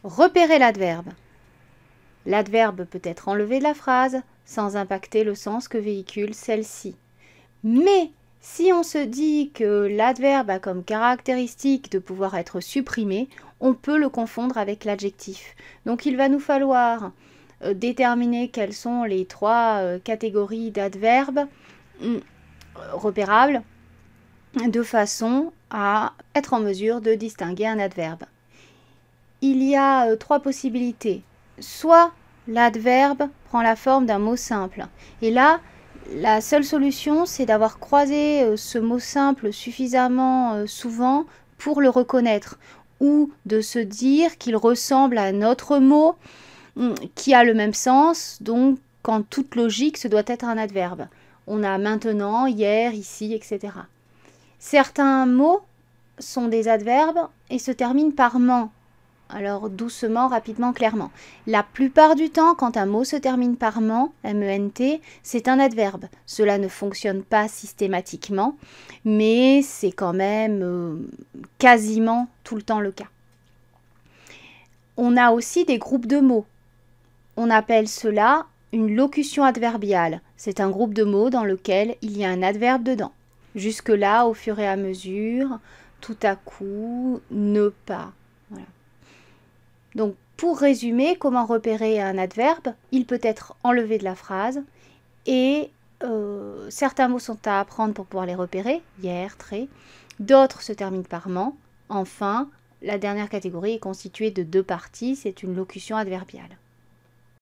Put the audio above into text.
Repérer l'adverbe. L'adverbe peut être enlevé de la phrase sans impacter le sens que véhicule celle-ci. Mais si on se dit que l'adverbe a comme caractéristique de pouvoir être supprimé, on peut le confondre avec l'adjectif. Donc il va nous falloir déterminer quelles sont les trois catégories d'adverbes repérables de façon à être en mesure de distinguer un adverbe. Il y a trois possibilités. Soit l'adverbe prend la forme d'un mot simple. Et là, la seule solution, c'est d'avoir croisé ce mot simple suffisamment souvent pour le reconnaître, ou de se dire qu'il ressemble à un autre mot qui a le même sens, donc en toute logique, ce doit être un adverbe. On a maintenant, hier, ici, etc. Certains mots sont des adverbes et se terminent par ment. Alors doucement, rapidement, clairement. La plupart du temps, quand un mot se termine par ment, M-E-N-T, c'est un adverbe. Cela ne fonctionne pas systématiquement, mais c'est quand même quasiment tout le temps le cas. On a aussi des groupes de mots. On appelle cela une locution adverbiale. C'est un groupe de mots dans lequel il y a un adverbe dedans. Jusque-là, au fur et à mesure, tout à coup, ne pas. Voilà. Donc, pour résumer, comment repérer un adverbe? Il peut être enlevé de la phrase et certains mots sont à apprendre pour pouvoir les repérer, hier, très. D'autres se terminent par ment. Enfin, la dernière catégorie est constituée de deux parties, c'est une locution adverbiale.